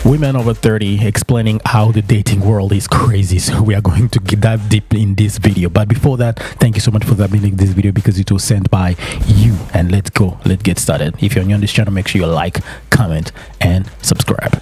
Women over 30 explaining how the dating world is crazy. So we are going to dive deep in this video. But before that, thank you so much for submitting this video because it was sent by you. And let's get started. If you're new on this channel, make sure you like, comment, and subscribe.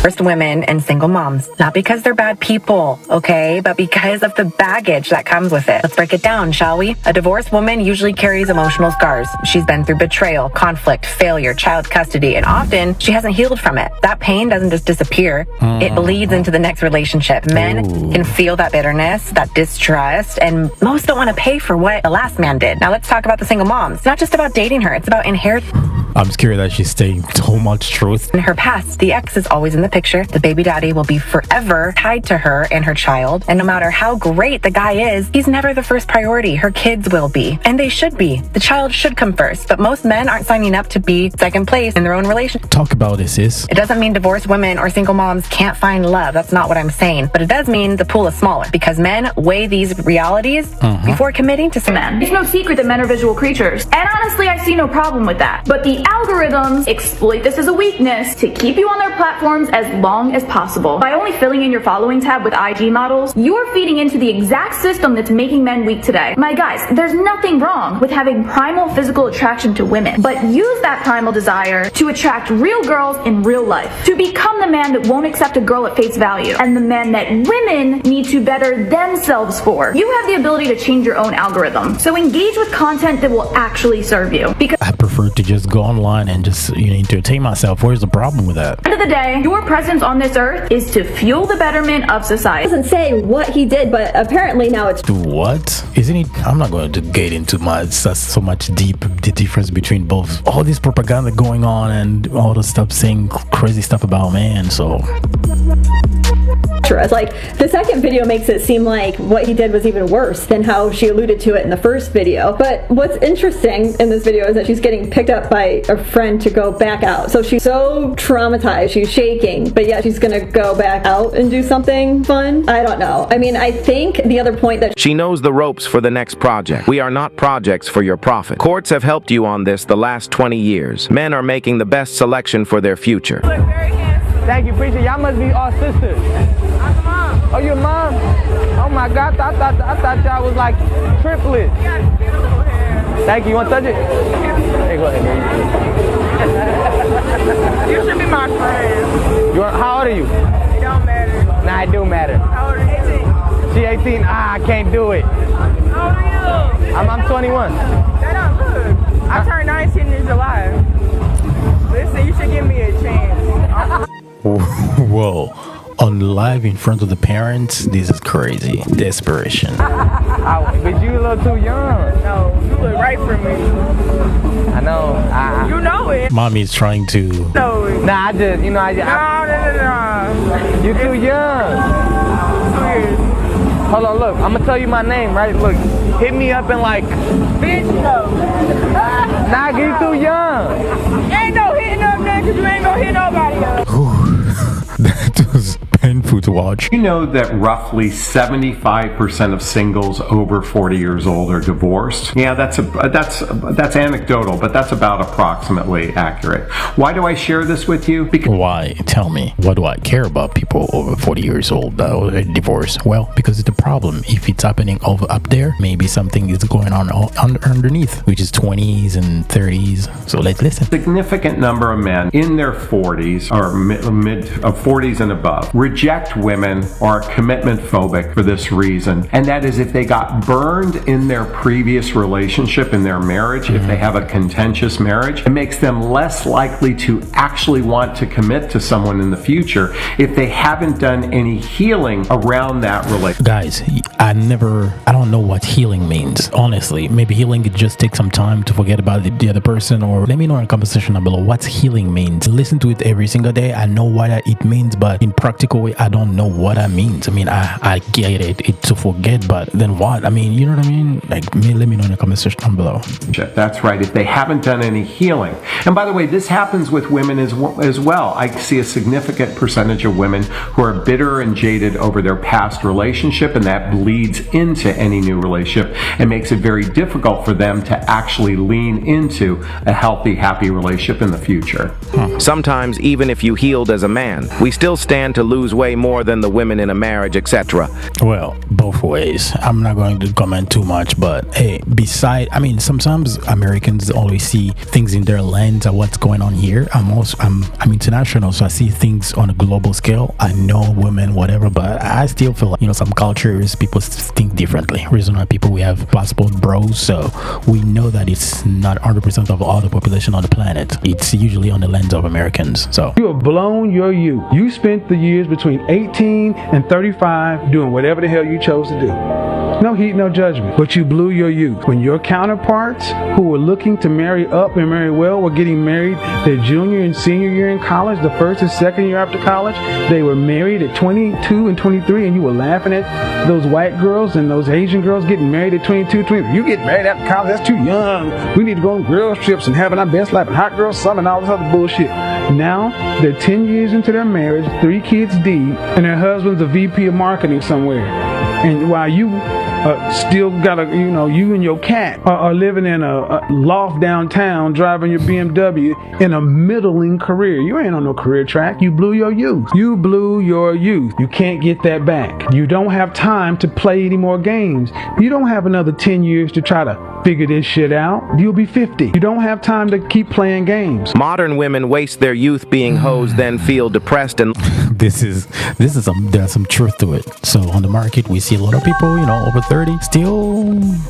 First women and single moms, not because they're bad people, okay, but because of the baggage that comes with it. Let's break it down, shall we? A divorced woman usually carries emotional scars. She's been through betrayal, conflict, failure, child custody, and often she hasn't healed from it. That pain doesn't just disappear. It bleeds into the next relationship. Men can feel that bitterness, that distrust, and most don't want to pay for what the last man did. Now let's talk about the single moms. It's not just about dating her, it's about inheriting. I'm scared that she's saying so much truth. In her past, the ex is always in the picture. The baby daddy will be forever tied to her and her child. And no matter how great the guy is, he's never the first priority. Her kids will be. And they should be. The child should come first. But most men aren't signing up to be second place in their own relationship. Talk about this, sis. It doesn't mean divorced women or single moms can't find love. That's not what I'm saying. But it does mean the pool is smaller because men weigh these realities before committing to some men. It's no secret that men are visual creatures. And honestly, I see no problem with that. But the algorithms exploit this as a weakness to keep you on their platforms as long as possible. By only filling in your following tab with IG models, you're feeding into the exact system that's making men weak today. My guys, there's nothing wrong with having primal physical attraction to women, but use that primal desire to attract real girls in real life, to become the man that won't accept a girl at face value, and the man that women need to better themselves for. You have the ability to change your own algorithm, so engage with content that will actually serve you. Because I prefer to just go online and just entertain myself. Where's the problem with that? at the end of the day, your presence on this earth is to fuel the betterment of society. It doesn't say what he did, but apparently now it's What? Isn't it? I'm not going to get into so much the difference between both. All this propaganda going on and all the stuff saying crazy stuff about man. So it's like the second video makes it seem like what he did was even worse than how she alluded to it in the first video. But what's interesting in this video is that she's getting picked up by a friend to go back out. So she's so traumatized, she's shaking, but yet she's gonna go back out and do something fun. I don't know. I mean, I think the other point that she knows the ropes for the next project. We are not projects for your profit. Courts have helped you on this the last 20 years. Men are making the best selection for their future. Thank you, preacher. Y'all must be all sisters. I'm the mom. Oh, your mom? Oh my God, I thought y'all was like triplets. Thank you. You want to touch it? Hey, go ahead. You should be my friend. How old are you? It don't matter. Nah, it do matter. How old are you? 18. She 18. I can't do it. How old are you? I'm 21. That don't look. I turned 19 in July. Listen, you should give me a chance. whoa, on live in front of the parents, this is crazy. Desperation. But you a little too young. No, you look right for me. I know. You know it. Mommy's trying to. No. Nah, I just. No. You too young. Weird. Hold on, look. I'm gonna tell you my name, right? Look, hit me up and like. Bitch, no. Nah, you too young. Ain't no hitting up there because you ain't gonna hit nobody up. That was painful to watch. You know that roughly 75% of singles over 40 years old are divorced? Yeah, that's anecdotal, but that's about approximately accurate. Why do I share this with you? Because why? Tell me. What do I care about people over 40 years old that are divorced? Well, because it's a problem. If it's happening up there, maybe something is going on underneath, which is 20s and 30s. So let's listen. a significant number of men in their 40s or mid 40s and above reject women or are commitment phobic for this reason, and that is if they got burned in their previous relationship, in their marriage, if they have a contentious marriage, it makes them less likely to actually want to commit to someone in the future if they haven't done any healing around that relationship. Guys, I don't know what healing means, honestly. Maybe healing could just take some time to forget about the other person, or let me know in the comment section down below what healing means. Listen to it every single day. I know what it means, but in practical way, I don't don't know what that means. I mean, I get it to forget, but then what? I mean, you know what I mean? Like, let me know in the comment section down below. That's right, if they haven't done any healing. And by the way, this happens with women as well. I see a significant percentage of women who are bitter and jaded over their past relationship, and that bleeds into any new relationship and makes it very difficult for them to actually lean into a healthy, happy relationship in the future. Sometimes, even if you healed as a man, we still stand to lose way more than the women in a marriage, etc. Well, both ways. I'm not going to comment too much, but hey, I mean, sometimes Americans always see things in their lens of what's going on here. I'm international, so I see things on a global scale. I know women, whatever, but I still feel like, you know, some cultures, people think differently. Reason why people, we have passport bros, so we know that it's not 100% of all the population on the planet. It's usually on the lens of Americans. So you have blown your youth. You spent the years between 18 and 35 doing whatever the hell you chose to do. No heat, no judgment. But you blew your youth. When your counterparts who were looking to marry up and marry well were getting married their junior and senior year in college, the first and second year after college, they were married at 22 and 23, and you were laughing at those white girls and those Asian girls getting married at 22, 23. You get married after college, that's too young. We need to go on girls trips and having our best life and hot girl summer and all this other bullshit. Now, they're 10 years into their marriage, 3 kids deep, and their husband's a VP of marketing somewhere. And while you still got you and your cat are living in a loft downtown, driving your BMW in a middling career. You ain't on no career track. You blew your youth. You blew your youth. You can't get that back. You don't have time to play any more games. You don't have another 10 years to try to figure this shit out. You'll be 50. You don't have time to keep playing games. Modern women waste their youth being hoes, then feel depressed and there's some truth to it. So on the market, we see a lot of people, you know, over 30 still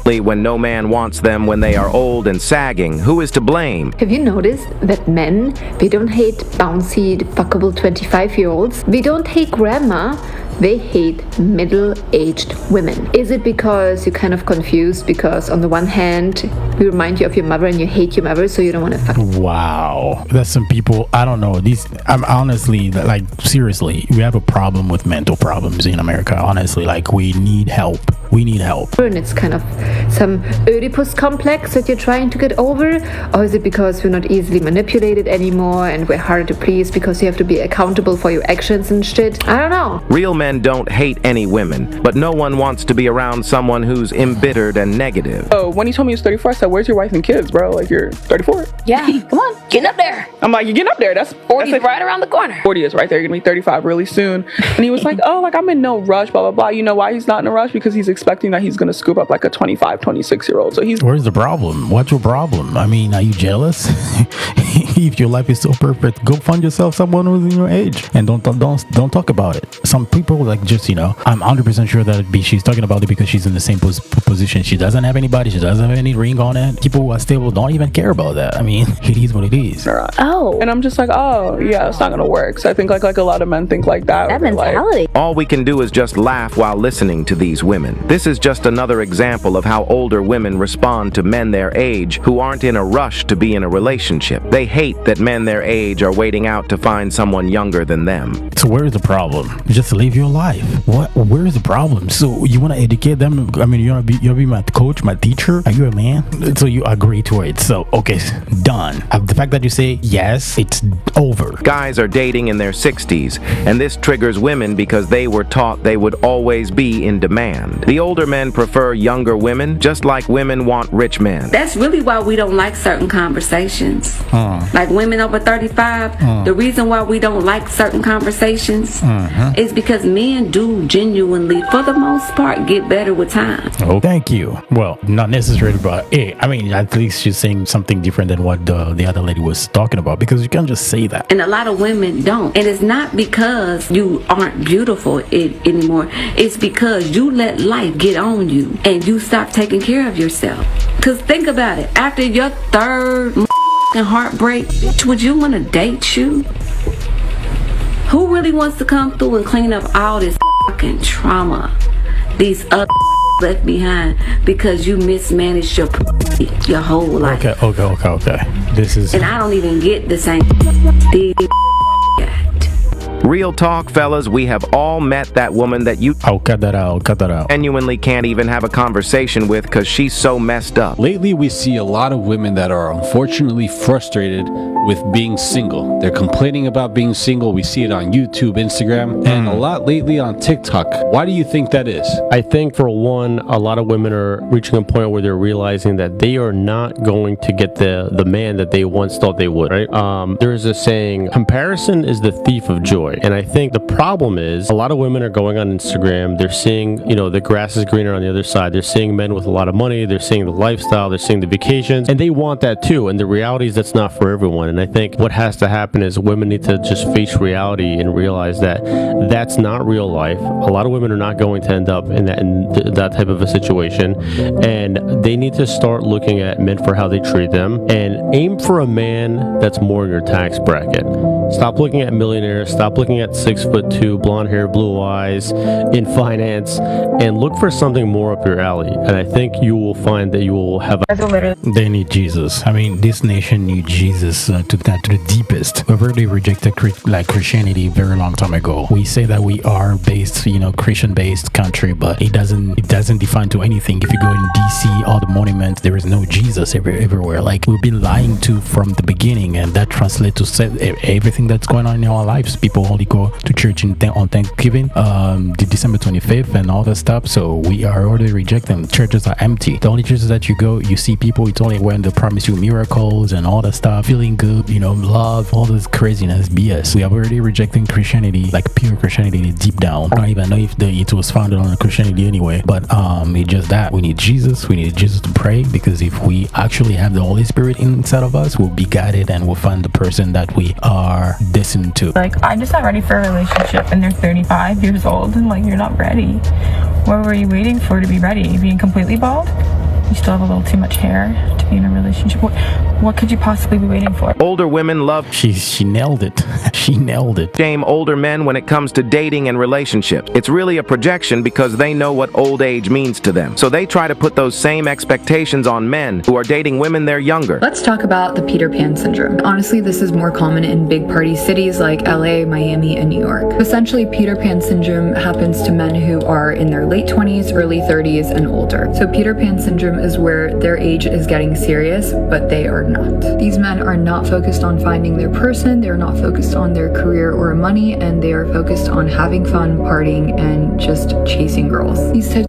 when no man wants them when they are old and sagging. Who is to blame? Have you noticed that men, they don't hate bouncy, fuckable 25-year-olds? They don't hate grandma. They hate middle-aged women. Is it because you're kind of confused? Because on the one hand, we remind you of your mother and you hate your mother, so you don't want to fuck. Wow. There's some people, I don't know. I'm honestly, like, seriously, we have a problem with mental problems in America. Honestly, like, we need help. We need help. And it's kind of some Oedipus complex that you're trying to get over? Or is it because we're not easily manipulated anymore and we're harder to please because you have to be accountable for your actions and shit? I don't know. Real men don't hate any women, but no one wants to be around someone who's embittered and negative. Oh, when he told me he was 34, I said, where's your wife and kids, bro? Like, you're 34? Yeah, come on, getting up there. I'm like, you're getting up there. That's 40 is right around the corner. 40 is right there. You're gonna be 35 really soon. And he was like, oh, like, I'm in no rush, blah, blah, blah. You know why he's not in a rush? Because he's expecting that he's gonna scoop up like a 25, 26-year-old. So he's... Where's the problem? What's your problem? I mean, are you jealous? If your life is so perfect, go find yourself someone who's in your age and don't talk about it. Some people, like, just, you know, I'm 100% sure that she's talking about it because she's in the same position. She doesn't have anybody. She doesn't have any ring on it. People who are stable don't even care about that. I mean, it is what it is. Oh. And I'm just like, oh, yeah, it's not gonna work. So I think like a lot of men think like that. That mentality. Like, all we can do is just laugh while listening to these women. This is just another example of how older women respond to men their age who aren't in a rush to be in a relationship. They hate that men their age are waiting out to find someone younger than them. So where's the problem? Just live your life. Where's the problem? So you want to educate them? I mean, you want to be my coach, my teacher? Are you a man? So you agree to it. So, okay, done. The fact that you say yes, it's over. Guys are dating in their 60s, and this triggers women because they were taught they would always be in demand. The older men prefer younger women, just like women want rich men. That's really why we don't like certain conversations. Like women over 35, the reason why we don't like certain conversations is because men do genuinely, for the most part, get better with time. Oh, thank you. Well, not necessarily, but hey, I mean, at least she's saying something different than what the other lady was talking about, because you can't just say that. And a lot of women don't. And it's not because you aren't beautiful anymore. It's because you let life get on you and you stop taking care of yourself. Because think about it. After your third heartbreak, would you want to date you? Who really wants to come through and clean up all this fucking trauma these other left behind because you mismanaged your whole life? Okay. This is... And I don't even get the same Real talk, fellas, we have all met that woman that you cut that out. genuinely can't even have a conversation with because she's so messed up. Lately, we see a lot of women that are unfortunately frustrated with being single. They're complaining about being single. We see it on YouTube, Instagram, and a lot lately on TikTok. Why do you think that is? I think, for one, a lot of women are reaching a point where they're realizing that they are not going to get the man that they once thought they would, right? There's a saying, comparison is the thief of joy. And I think the problem is a lot of women are going on Instagram. They're seeing, the grass is greener on the other side. They're seeing men with a lot of money. They're seeing the lifestyle. They're seeing the vacations. And they want that too. And the reality is that's not for everyone. And I think what has to happen is women need to just face reality and realize that that's not real life. A lot of women are not going to end up in that type of a situation. And they need to start looking at men for how they treat them and aim for a man that's more in your tax bracket. Stop looking at millionaires. Stop looking at 6'2", blonde hair, blue eyes in finance, and look for something more up your alley. And I think you will find that you will have They need Jesus. I mean, this nation needs Jesus to the deepest. We've already rejected Christianity a very long time ago. We say that we are based, Christian-based country, but it doesn't define to anything. If you go in DC, all the monuments, there is no Jesus everywhere. Like, we've been lying to from the beginning, and that translates to everything that's going on in our lives. People only go to church on Thanksgiving, the December 25th, and all that stuff. So we are already rejecting. Churches are empty. The only churches that you go, you see people, it's only when they promise you miracles and all that stuff, feeling good, love, all this craziness, BS. We are already rejecting Christianity, like pure Christianity deep down. I don't even know if it was founded on Christianity anyway, but it's just that we need Jesus. We need Jesus to pray, because if we actually have the Holy Spirit inside of us, we'll be guided and we'll find the person that we are destined to. Like, I'm just not ready for a relationship, and they're 35 years old, and like, you're not ready. What were you waiting for to be ready? Being completely bald? You still have a little too much hair to be in a relationship. What could you possibly be waiting for? Older women love she nailed it. She nailed it. Shame older men when it comes to dating and relationships. It's really a projection because they know what old age means to them. So they try to put those same expectations on men who are dating women they're younger. Let's talk about the Peter Pan syndrome. Honestly, this is more common in big party cities like LA, Miami, and New York. Essentially, Peter Pan syndrome happens to men who are in their late 20s, early 30s, and older. So Peter Pan syndrome is where their age is getting serious, but they are not. These men are not focused on finding their person, they're not focused on their career or money, and they are focused on having fun, partying, and just chasing girls.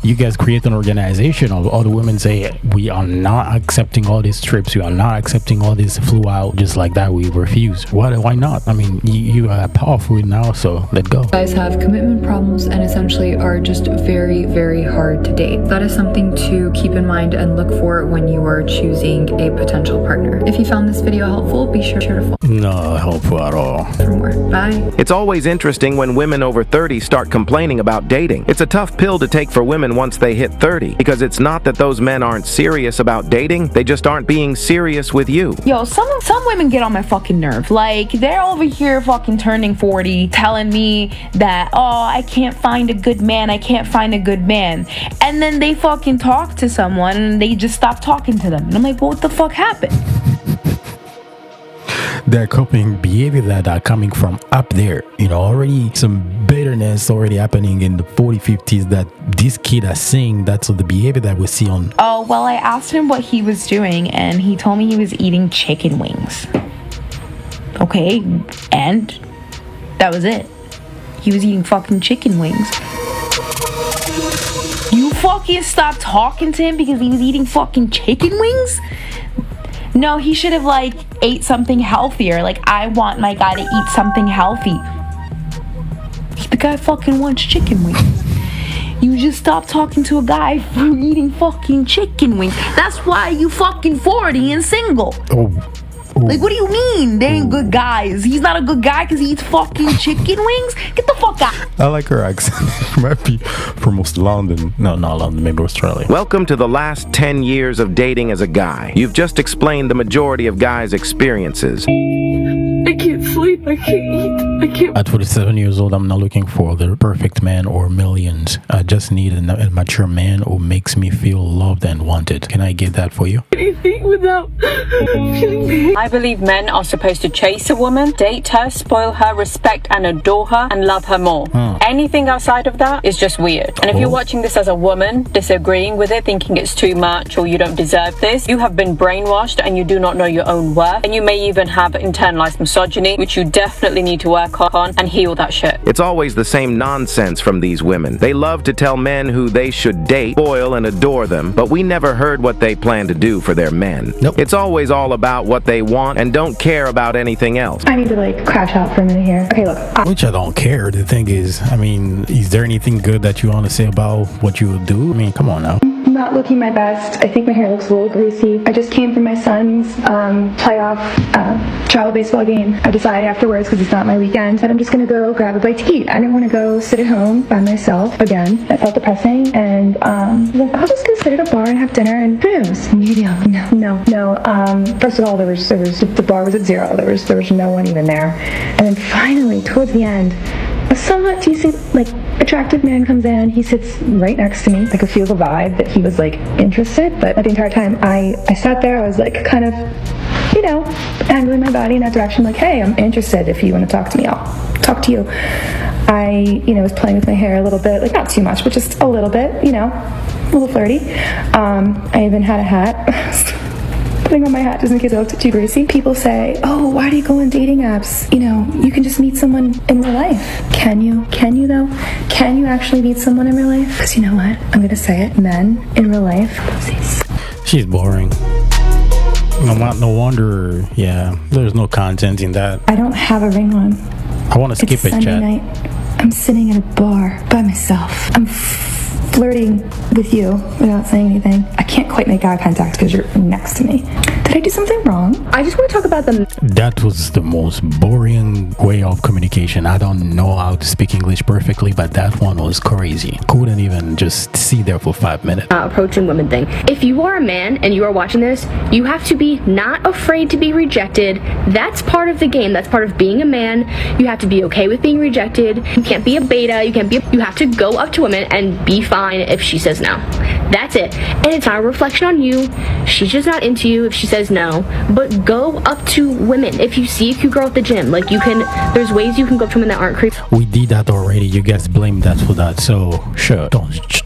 You guys create an organization of all the women say, we are not accepting all these trips, we are not accepting all this flew out, just like that, we refuse. Why not? I mean, you are powerful now, so let go. Guys have commitment problems and essentially are just very, very hard to date. That is something to keep in mind and look for when you are choosing a potential partner. If you found this video helpful, be sure to follow. No helpful at all. For more. Bye. It's always interesting when women over 30 start complaining about dating. It's a tough pill to take for women once they hit 30, because it's not that those men aren't serious about dating, they just aren't being serious with you. Yo, some women get on my fucking nerve. Like, they're over here fucking turning 40, telling me that, I can't find a good man, and then they fucking talk to someone and they just stop talking to them, and I'm like, well, what the fuck happened? They're copying behavior that are coming from up there, already some bitterness already happening in the 40s, 50s that this kid are seeing. That's the behavior that we see on. Oh, well, I asked him what he was doing, and he told me he was eating chicken wings. Okay, and that was it. He was eating fucking chicken wings. You fucking stopped talking to him because he was eating fucking chicken wings? No, he should have ate something healthier. I want my guy to eat something healthy. The guy fucking wants chicken wings. You just stop talking to a guy from eating fucking chicken wings. That's why you fucking 40 and single. What do you mean? They ain't good guys. He's not a good guy because he eats fucking chicken wings? Get the fuck out. I like her accent. She might be from London. No, not London, maybe Australia. Welcome to the last 10 years of dating as a guy. You've just explained the majority of guys' experiences. I can't sleep, I can't eat, I Thank you. At 47 years old, I'm not looking for the perfect man or millions. I just need a mature man who makes me feel loved and wanted. Can I get that for you? Anything without feeling me. I believe men are supposed to chase a woman, date her, spoil her, respect and adore her, and love her more. Anything outside of that is just weird. And if you're watching this as a woman, disagreeing with it, thinking it's too much or you don't deserve this, you have been brainwashed and you do not know your own worth. And you may even have internalized misogyny, which you definitely need to work on and heal that shit. It's always the same nonsense from these women. They love to tell men who they should date, spoil, and adore them, but we never heard what they plan to do for their men. Nope. It's always all about what they want and don't care about anything else. I need to like crash out for a minute here. Okay, look. Which I don't care. The thing is, I mean, is there anything good that you want to say about what you would do? I mean, come on now. I'm not looking my best. I think my hair looks a little greasy. I just came from my son's playoff travel baseball game. I decided afterwards, because it's not my weekend, that I'm just going to go grab a bite to eat. I didn't want to go sit at home by myself again. That felt depressing. And I'll just go sit at a bar and have dinner and who knows? Maybe I'll... No. First of all, the bar was at zero. There was no one even there. And then finally, towards the end, a somewhat decent, like, attractive man comes in. He sits right next to me. I could feel the vibe that he was, like, interested. But the entire time, I sat there. I was, like, kind of, you know, angling my body in that direction. Like, hey, I'm interested. If you want to talk to me, I'll talk to you. I, was playing with my hair a little bit. Like, not too much, but just a little bit, a little flirty. I even had a hat. Putting on my hat just in case I looked too greasy. People say, oh, why do you go on dating apps? You can just meet someone in real life. Can you though? Can you actually meet someone in real life? Because you know what? I'm going to say it. Men in real life. She's boring. No wonder, yeah, there's no content in that. I don't have a ring on. I want to skip it, Sunday chat. night. I'm sitting at a bar by myself. I'm flirting with you without saying anything. I can't quite make eye contact because you're next to me. Did I do something wrong? I just want to talk about the... That was the most boring way of communication. I don't know how to speak English perfectly, but that one was crazy. Couldn't even just sit there for 5 minutes. Approaching women thing. If you are a man and you are watching this, you have to be not afraid to be rejected. That's part of the game. That's part of being a man. You have to be okay with being rejected. You can't be a beta. You have to go up to women and be fine if she says no. That's it. And it's not a reflection on you. She's just not into you if she says no. But go up to women. If you see a cute girl at the gym, like there's ways you can go up to women that aren't creepy. We did that already. You guys blamed us for that. So sure,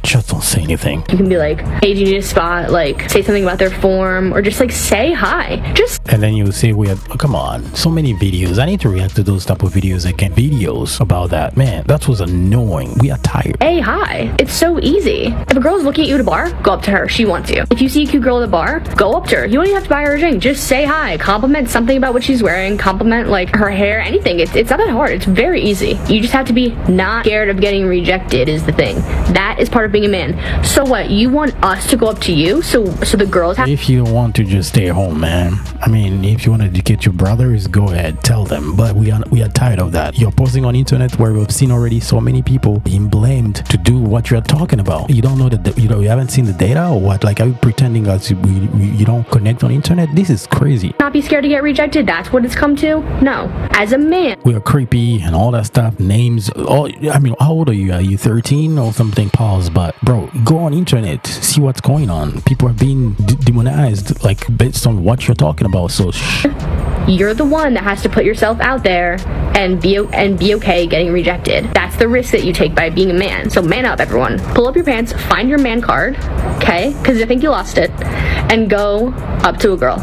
just don't say anything. You can be like, hey, do you need a spot? Like, say something about their form, or just like say hi. And then you say come on, so many videos. I need to react to those type of videos again. Videos about that. Man, that was annoying. We are tired. Hey, hi. It's so easy. If a girl's looking at you at a bar, go up to her. She wants you. If you see a cute girl at a bar, go up to her. You don't even have to buy her a drink. Just say hi. Compliment something about what she's wearing. Compliment like her hair, anything. It's not that hard. It's very easy. You just have to be not scared of getting rejected is the thing. That is part of being a man. So what? You want us to go up to you? So the girls have... If you want to just stay home, man. I mean, if you want to educate your brothers, go ahead, tell them. But we are tired of that. You're posting on internet where we've seen already so many people being blamed to do what you're talking about. You don't know that you haven't seen the data or what? Like, are you pretending that you don't connect on internet? This is crazy. Not be scared to get rejected. That's what it's come to. No, as a man, we are creepy and all that stuff. Names. I mean, how old are you? Are you 13 or something? Pause. But bro, go on internet, see what's going on. People are being demonized like based on what you're talking about. So you're the one that has to put yourself out there and be okay getting rejected. That's the risk that you take by being a man. So man up, everyone. Pull up your pants, find your man card, okay? Because I think you lost it, and go up to a girl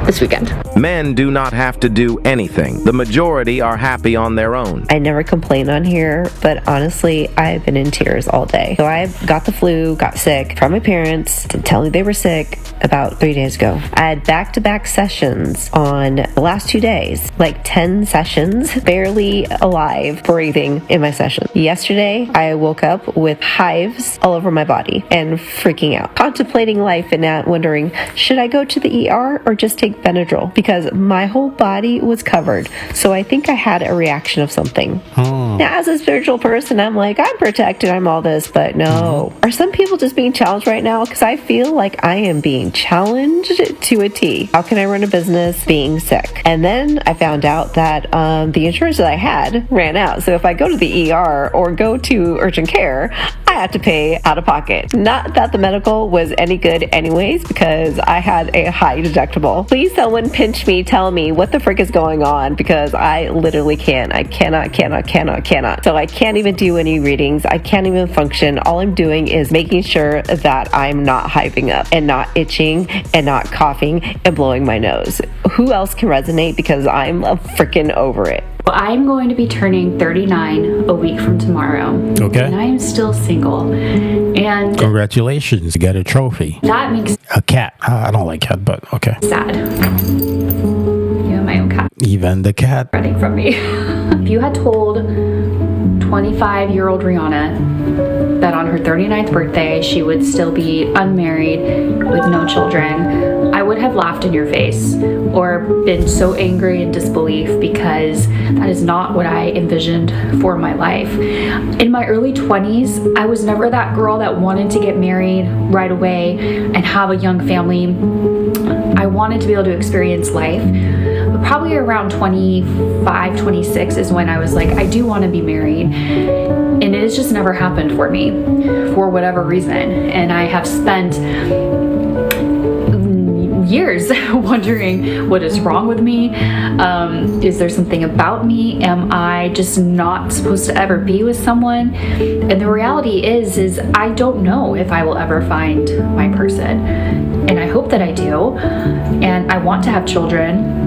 this weekend. Men do not have to do anything. The majority are happy on their own. I never complain on here, but honestly, I've been in tears all day. So I got the flu, got sick from my parents to tell me they were sick about 3 days ago. I had back-to-back sessions on the last 2 days, like 10 sessions, barely alive, breathing in my session. Yesterday, I woke up with hives all over my body and freaking out, contemplating life and wondering, should I go to the ER or just take Benadryl? because my whole body was covered. So I think I had a reaction of something. Now, as a spiritual person, I'm like, I'm protected, I'm all this, but no. Are some people just being challenged right now? Because I feel like I am being challenged to a T. How can I run a business being sick? And then I found out that the insurance that I had ran out. So if I go to the ER or go to urgent care, I have to pay out of pocket. Not that the medical was any good anyways, because I had a high deductible. Please someone pinch me, tell me what the frick is going on, because I literally can't. I cannot. So I can't even do any readings. I can't even function. All I'm doing is making sure that I'm not hyping up and not itching and not coughing and blowing my nose. Who else can resonate? Because I'm freaking over it. I'm going to be turning 39 a week from tomorrow. Okay. And I am still single. And congratulations, you got a trophy. That makes a cat. I don't like cat, but okay. Sad. You have my own cat. Even the cat running from me. If you had told 25-year-old Rihanna that on her 39th birthday she would still be unmarried with no children, I would have laughed in your face or been so angry in disbelief, because that is not what I envisioned for my life. In my early 20s, I was never that girl that wanted to get married right away and have a young family. I wanted to be able to experience life. But probably around 25, 26 is when I was like, I do want to be married. And it has just never happened for me for whatever reason. And I have spent years wondering what is wrong with me. Is there something about me? Am I just not supposed to ever be with someone? And the reality is I don't know if I will ever find my person. And I hope that I do. And I want to have children.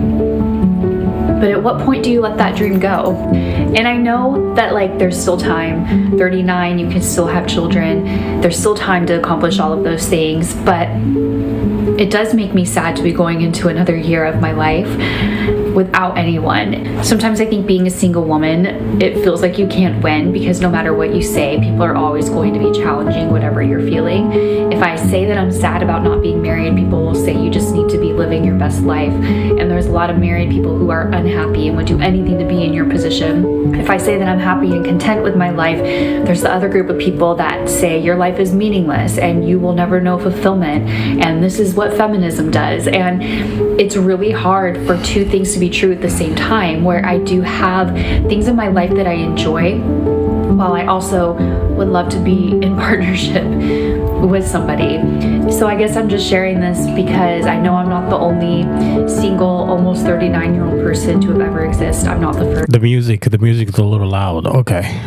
But at what point do you let that dream go? And I know that there's still time. 39, you can still have children. There's still time to accomplish all of those things. But it does make me sad to be going into another year of my life without anyone. Sometimes I think being a single woman, it feels like you can't win, because no matter what you say, people are always going to be challenging whatever you're feeling. If I say that I'm sad about not being married, people will say you just need to be living your best life. And there's a lot of married people who are unhappy and would do anything to be in your position. If I say that I'm happy and content with my life, there's the other group of people that say your life is meaningless and you will never know fulfillment. And this is what feminism does. And it's really hard for two things to be true at the same time, where I do have things in my life that I enjoy, while I also would love to be in partnership with somebody. So I guess I'm just sharing this because I know I'm not the only single, almost 39-year-old person to have ever existed. I'm not the first. The music is a little loud. Okay.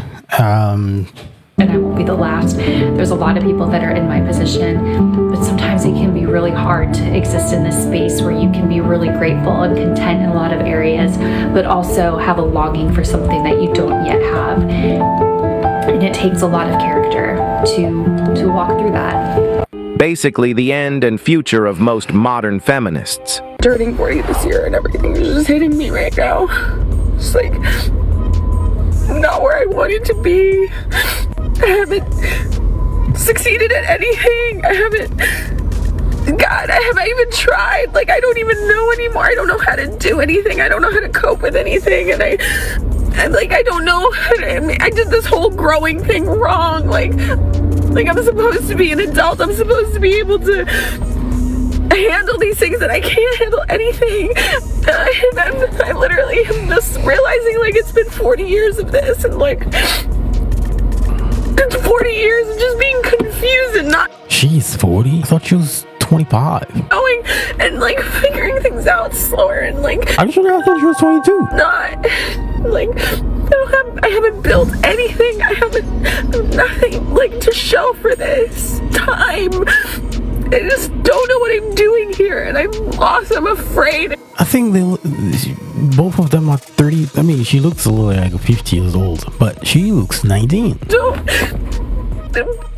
And I won't be the last. There's a lot of people that are in my position, but sometimes it can be really hard to exist in this space where you can be really grateful and content in a lot of areas, but also have a longing for something that you don't yet have. And it takes a lot of character to walk through that. Basically the end and future of most modern feminists. Turning 40 this year and everything is just hitting me right now. It's not where I wanted to be. I haven't succeeded at anything. I haven't even tried. I don't even know anymore. I don't know how to do anything. I don't know how to cope with anything. And I don't know how to, I did this whole growing thing wrong. I'm supposed to be an adult. I'm supposed to be able to handle these things, and I can't handle anything. And I literally am just realizing it's been 40 years of this, and 40 years of just being confused and not. She's 40? I thought she was 25. Going and figuring things out slower and Actually, I thought she was 22. Not I haven't built anything. I haven't nothing to show for this time. I just don't know what I'm doing here, and I'm lost. I'm afraid. I think both of them are 30. I mean, she looks a little like 50 years old, but she looks 19.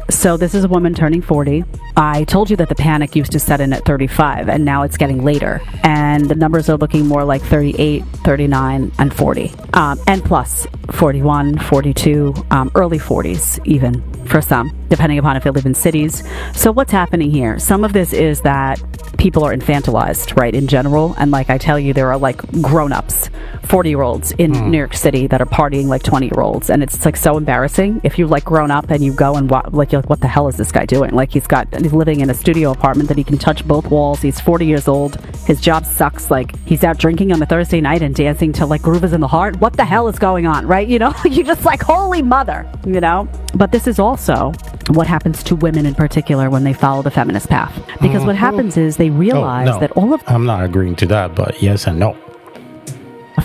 So this is a woman turning 40. I told you that the panic used to set in at 35, and now it's getting later. And the numbers are looking more like 38, 39, and 40. And plus 41, 42, early 40s even for some, depending upon if they live in cities. So what's happening here? Some of this is that people are infantilized, right, in general. And like I tell you, there are like grown-ups, 40-year-olds in New York City that are partying like 20-year-olds. And it's like so embarrassing. If you've like grown up and you go and you're like, what the hell is this guy doing? Like he's living in a studio apartment that he can touch both walls. He's 40 years old. His job sucks. Like he's out drinking on a Thursday night and dancing to like Groove Is in the Heart. What the hell is going on, right? You know, you're just like, holy mother, you know? But this is also what happens to women in particular when they follow the feminist path. Because what happens is they realize that all of... I'm not agreeing to that, but yes and no.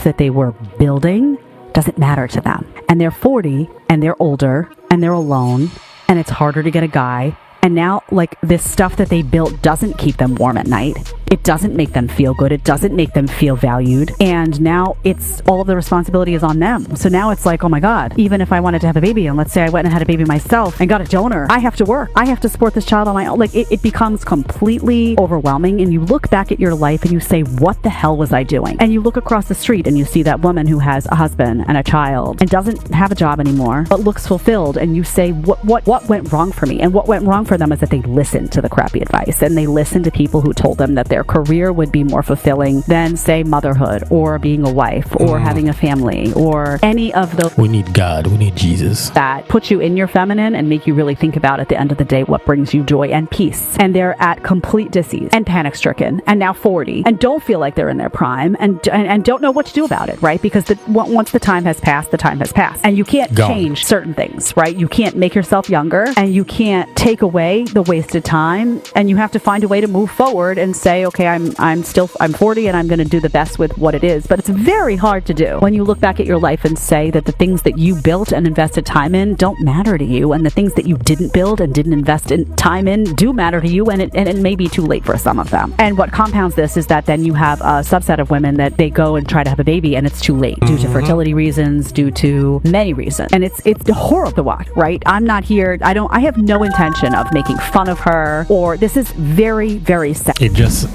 ...that they were building doesn't matter to them. And they're 40, and they're older, and they're alone, and it's harder to get a guy. And now, like, this stuff that they built doesn't keep them warm at night. It doesn't make them feel good. It doesn't make them feel valued. And now it's all of the responsibility is on them. So now it's like, oh my God, even if I wanted to have a baby, and let's say I went and had a baby myself and got a donor, I have to work. I have to support this child on my own. Like it becomes completely overwhelming. And you look back at your life and you say, what the hell was I doing? And you look across the street and you see that woman who has a husband and a child and doesn't have a job anymore, but looks fulfilled. And you say, what went wrong for me? And what went wrong for them is that they listened to the crappy advice and they listened to people who told them that their career would be more fulfilling than, say, motherhood or being a wife or having a family or any of those. We need God. We need Jesus. That put you in your feminine and make you really think about at the end of the day what brings you joy and peace. And they're at complete disease and panic stricken and now 40 and don't feel like they're in their prime and don't know what to do about it, right? Because once the time has passed, the time has passed. And you can't change certain things, right? You can't make yourself younger and you can't take away the wasted time, and you have to find a way to move forward and say, okay, I'm 40 and I'm going to do the best with what it is. But it's very hard to do when you look back at your life and say that the things that you built and invested time in don't matter to you, and the things that you didn't build and didn't invest in time in do matter to you, and it may be too late for some of them. And what compounds this is that then you have a subset of women that they go and try to have a baby and it's too late due to fertility reasons, due to many reasons, and it's horrible to watch, right? I'm not here. I have no intention of making fun of her, or this is very, very sad. It just,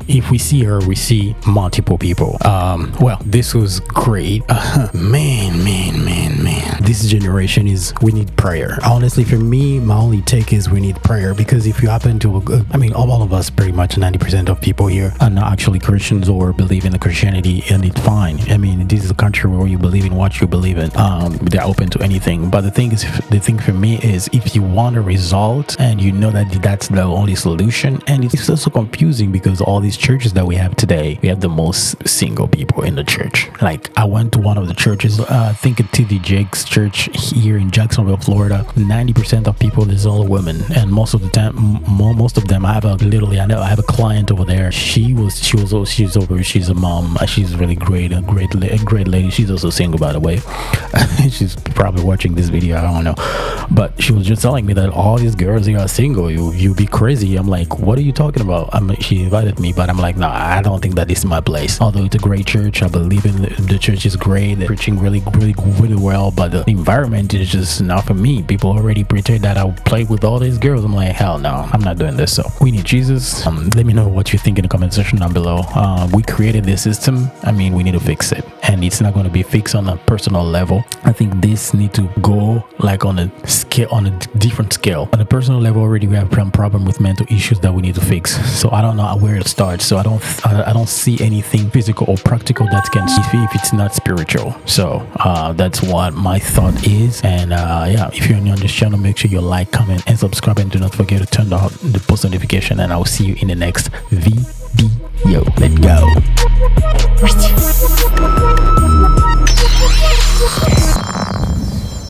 if we see her, we see multiple people. Well, this was great. Man. This generation we need prayer. Honestly, for me, my only take is we need prayer, because if you happen to, all of us, pretty much 90% of people here are not actually Christians or believe in the Christianity, and it's fine. This is a country where you believe in what you believe in. They're open to anything. But the thing for me is, if you want a result and you know that that's the only solution, and it's also confusing because all these churches that we have today, we have the most single people in the church. Like, I went to one of the churches, I think at T.D. Jakes church here in Jacksonville, Florida. 90% of people is all women, and most of the time, most of them, I have a client over there. She's a mom. She's really great, a great lady. She's also single, by the way. She's probably watching this video, I don't know, but she was just telling me that all these girls here are single. You be crazy. I'm like, what are you talking about? She invited me, but I'm like, no, I don't think that this is my place. Although it's a great church, I believe in the church is great. They're preaching really well, but the environment is just not for me. People already pretend that I'll play with all these girls. I'm like, hell no, I'm not doing this. So we need Jesus. Let me know what you think in the comment section down below. We created this system. We need to fix it, and it's not going to be fixed on a personal level. I think this need to go like on a different scale. On a personal level, already we have some problem with mental issues that we need to fix. So I don't know where it starts. So I don't see anything physical or practical that can see if it's not spiritual. So that's what my thought is. And if you're new on this channel, make sure you like, comment, and subscribe, and do not forget to turn on the post notification. And I'll see you in the next video. Let's go.